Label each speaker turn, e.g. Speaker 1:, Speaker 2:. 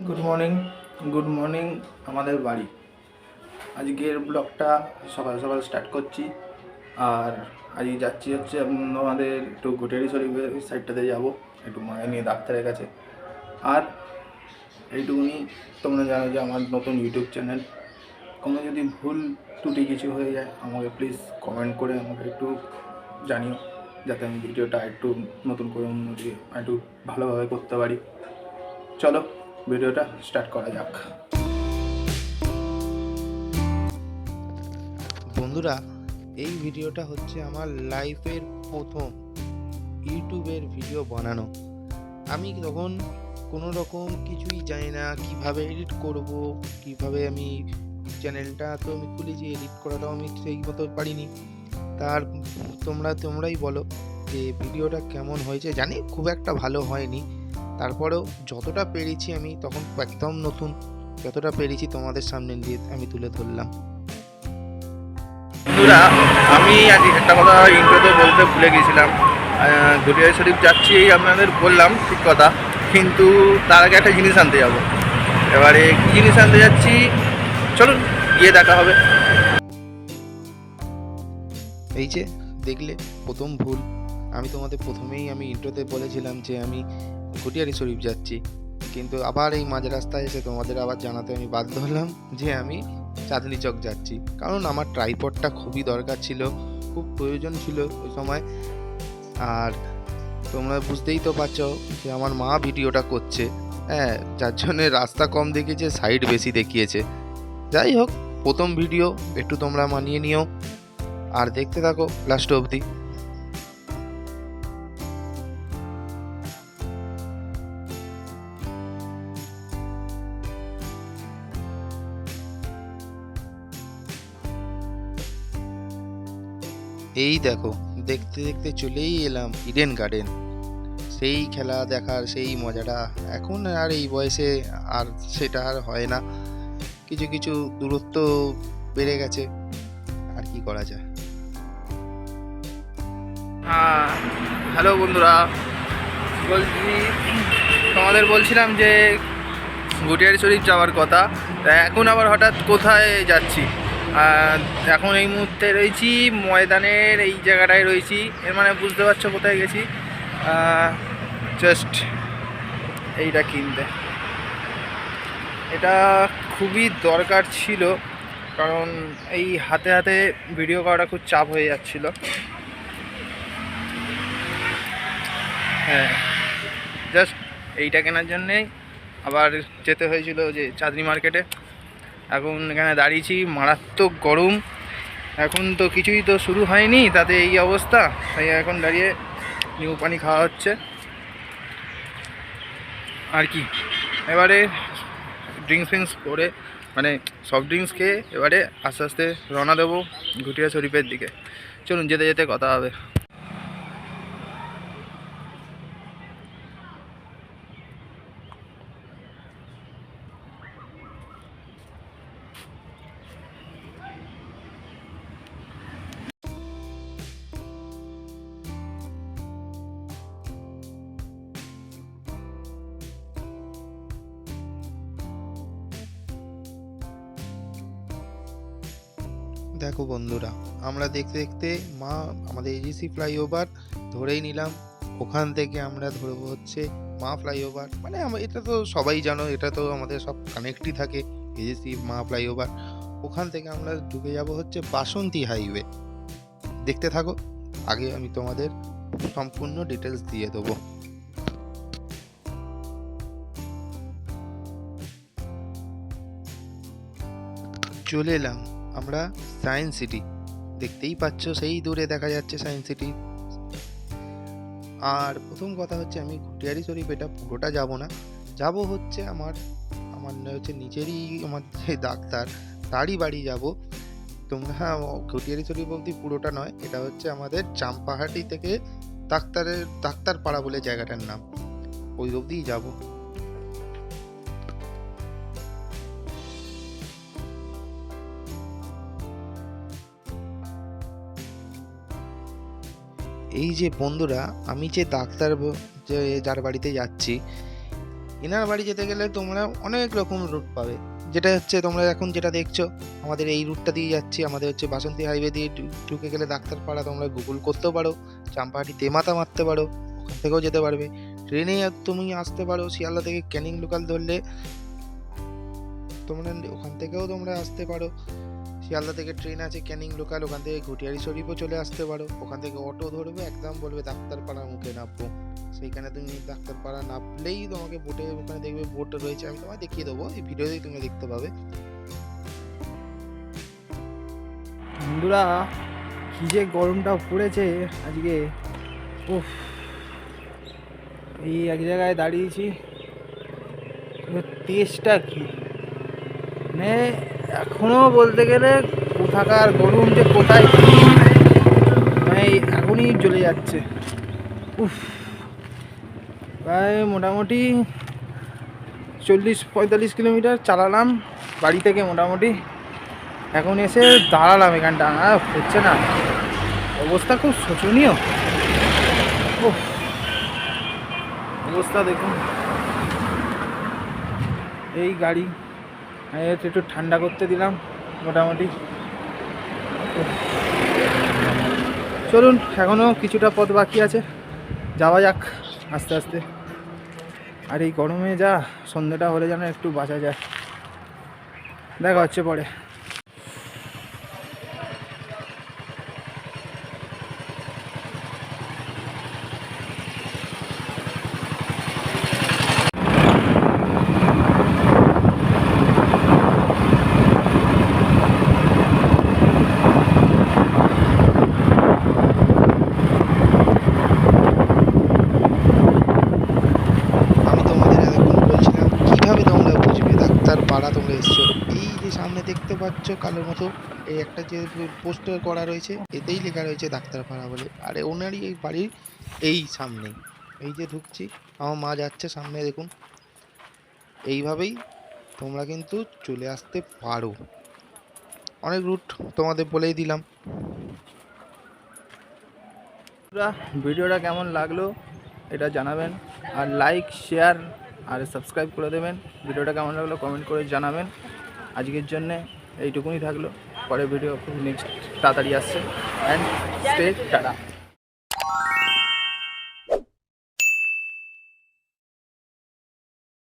Speaker 1: Good morning আমাদের বাড়ি। আজকের ব্লগটা সকাল সকাল স্টার্ট করছি। আর আজকে যাচ্ছি হচ্ছে আমাদের একটু ঘুটিয়ারি শরীফের সাইডটাতে যাব, একটু মায়ের নিয়ে ডাক্তারের কাছে। আর এইটুকুনি, তোমরা জানো যে আমার নতুন ইউটিউব চ্যানেল, কোনো যদি ভুল ত্রুটি কিছু হয়ে যায় আমাকে প্লিজ কমেন্ট করে আমাকে একটু জানিও, যাতে আমি ভিডিওটা একটু নতুন করে উন্নতি একটু ভালোভাবে করতে পারি। চলো ভিডিওটা স্টার্ট করা যাক।
Speaker 2: বন্ধুরা, এই ভিডিওটা হচ্ছে আমার লাইফের প্রথম ইউটিউবের ভিডিও বানানো। আমি তখন কোনো রকম কিছুই জানি না, কিভাবে এডিট করব, কিভাবে আমি চ্যানেলটা তো আমি খুলেছি, এডিট করাটাও আমি সেই মতো পারিনি। তার তোমরাই বলো যে ভিডিওটা কেমন হয়েছে। জানি খুব একটা ভালো হয়নি, তারপরেও যতটা পেরেছি, আমি তখন একদম নতুন, যতটা পেরেছি তোমাদের সামনে দিয়ে আমি তুলে ধরলাম।
Speaker 1: বন্ধুরা, আমি আজ একটা কথা ইন্ট্রোতে বলতে ভুলে গেছিলাম। ঘুটিয়ারি শরীফ যাচ্ছি, এই আপনাদের বললাম ঠিক কথা, কিন্তু তার আগে একটা জিনিস আনতে যাব। এবারে কী জিনিস আনতে যাচ্ছি চলুন গিয়ে দেখা হবে।
Speaker 2: এই যে দেখলে প্রথম ভুল, আমি তোমাদের প্রথমেই আমি ইন্ট্রোতে বলেছিলাম যে আমি ঘুটিয়ারি শরীফ যাচ্ছি, কিন্তু আবার এই মাঝ রাস্তায় এসে তোমাদের আবার জানাতে আমি বাধ্য হলাম যে আমি চাঁদনি চক যাচ্ছি, কারণ আমার ট্রাইপডটা খুবই দরকার ছিল, খুব প্রয়োজন ছিল ওই সময়। আর তোমরা বুঝতেই তো পারছো যে আমার মা ভিডিওটা করছে, হ্যাঁ, যার জন্যে রাস্তা কম দেখিয়েছে, সাইড বেশি দেখিয়েছে। যাই হোক, প্রথম ভিডিও, একটু তোমরা মানিয়ে নিও আর দেখতে থাকো লাস্ট অবধি। এই দেখো, দেখতে দেখতে চলেই এলাম ইডেন গার্ডেন। সেই খেলা দেখার সেই মজাটা এখন আর এই বয়সে আর সেটা আর হয় না, কিছু কিছু দূরত্ব বেড়ে গেছে, আর কি করা যায়।
Speaker 1: হ্যালো বন্ধুরা, বলছি তোমাদের বলছিলাম যে ঘুটিয়ারি শরীফ যাওয়ার কথা, তা এখন আবার হঠাৎ কোথায় যাচ্ছি। এখন এই মুহূর্তে রয়েছি ময়দানের এই জায়গাটায় রয়েছি, এর মানে বুঝতে পারছো কোথায় গেছি। জাস্ট এইটা কিনতে, এটা খুবই দরকার ছিল, কারণ এই হাতে হাতে ভিডিও করাটা খুব চাপ হয়ে যাচ্ছিল। হ্যাঁ, জাস্ট এইটা কেনার জন্যেই আবার যেতে হয়েছিল যে চাঁদনি মার্কেটে। এখন এখানে দাঁড়িয়েছি, মারাত্মক গরম, এখন তো কিছুই তো শুরু হয়নি, তাতে এই অবস্থা। তাই এখন দাঁড়িয়ে নিউ পানি খাওয়া হচ্ছে আর কি। এবারে ড্রিঙ্কস ফিঙ্কস করে, মানে সফট ড্রিঙ্কস খেয়ে এবারে আস্তে আস্তে রওনা দেবো ঘুটিয়া শরীফের দিকে। চলুন যেতে যেতে কথা হবে।
Speaker 2: দেখো বন্ধুরা, আমরা দেখতে দেখতে আমাদের এজিসি ফ্লাইওভার ধরেই নিলাম। ওখান থেকে আমরা ধরবো হচ্ছে মা ফ্লাইওভার, মানে এটা তো সবাই জানো, এটা তো আমাদের সব কানেক্টই থাকে, এজিসি মা ফ্লাইওভার। ওখান থেকে আমরা ঢুকে যাব হচ্ছে বাসন্তী হাইওয়ে। দেখতে থাকো, আগে আমি তোমাদের সম্পূর্ণ ডিটেলস দিয়ে দেবো। চলে এলাম আমরা সায়েন্স সিটি, দেখতেই পাচ্ছ সেই দূরে দেখা যাচ্ছে সায়েন্স সিটি। আর প্রথম কথা হচ্ছে, আমি ঘুটিয়ারি শরীফ এটা পুরোটা যাব না, যাব হচ্ছে আমার আমার হচ্ছে নিচেরই আমার যে ডাক্তার, তারই বাড়ি যাব। তোমরা ঘুটিয়ারি শরীফ অবধি পুরোটা নয়, এটা হচ্ছে আমাদের চাম্পাহাটি থেকে ডাক্তার পাড়া বলে জায়গাটার নাম, ওই অবধিই যাব। এই যে বন্ধুরা, আমি যে যার বাড়িতে যাচ্ছি, এনার বাড়ি যেতে গেলে তোমরা অনেক রকম রুট পাবে, যেটা হচ্ছে তোমরা এখন যেটা দেখছো আমাদের এই রুটটা দিয়ে যাচ্ছি। আমাদের হচ্ছে বাসন্তী হাইওয়ে দিয়ে ঢুকে গেলে ডাক্তারপাড়া তোমরা গুগল করতেও পারো, চাম্পাহাটি তেমাতা মারতে পারো, ওখান থেকেও যেতে পারবে। ট্রেনে তুমি আসতে পারো, শিয়ালদা থেকে ক্যানিং লোকাল ধরলে তোমরা ওখান থেকেও তোমরা আসতে পারো। শিয়ালদা থেকে ট্রেন আছে ক্যানিং লোকাল, ওখান থেকে ঘটিয়ারি শরীফও চলে আসতে পারো। ওখান থেকে অটো ধরবে, একদম বলবে ডাক্তারপাড়ার মুখে নামবো, সেইখানে তুমি ডাক্তারপাড়া নামলেই তোমাকে বোটে, ওখানে দেখবে বোট রয়েছে, আমি তোমায় দেখিয়ে দেবো, এই ভিডিওতেই তুমি দেখতে পাবে।
Speaker 3: বন্ধুরা, কি যে গরমটা পড়েছে আজকে, উফ! এই এক জায়গায় দাঁড়িয়েছি, তেজটা কি, মানে এখনো বলতে গেলে কোথাকার গরম যে কোথায় কি, মানে এখনই জ্বলে যাচ্ছে। উফ! প্রায় মোটামুটি 40-45 কিলোমিটার চালালাম বাড়ি থেকে, মোটামুটি এখন এসে দাঁড়ালাম এখানটা, আর হচ্ছে না, অবস্থা খুব শোচনীয়। উফ! অবস্থা দেখুন, এই গাড়ি একটু ঠান্ডা করতে দিলাম মোটামুটি। উফ! চলুন, এখনও কিছুটা পথ বাকি আছে, যাওয়া যাক আস্তে আস্তে। আর এই গরমে যা সন্ধ্যাটা হলে যেন একটু বাঁচা যায়। দেখা হচ্ছে পরে।
Speaker 2: আমি তোমাদের এতক্ষণ বলছিলাম কিভাবে তোমরা বুঝবে ডাক্তারপাড়া তোমরা এসছো। এই যে সামনে দেখতে পাচ্ছ কালোর মতো এই একটা যে পোস্টার করা রয়েছে, এতেই লেখা রয়েছে ডাক্তারপাড়া বলে। আর ওনারই এই বাড়ির এই সামনে, এই যে ঢুকছি, আমার মা যাচ্ছে সামনে দেখুন। এইভাবেই তোমরা কিন্তু চলে আসতে পারো। অনেক রুট তোমাদের বলেই দিলাম।
Speaker 1: ভিডিওটা কেমন লাগলো এটা জানাবেন, আর লাইক, শেয়ার আর সাবস্ক্রাইব করে দেবেন। ভিডিওটা কেমন লাগলো কমেন্ট করে জানাবেন। আজকের জন্যে এইটুকুনি থাকলো, পরে ভিডিও খুব নেক্সট তাড়াতাড়ি আসছে। And stay tata.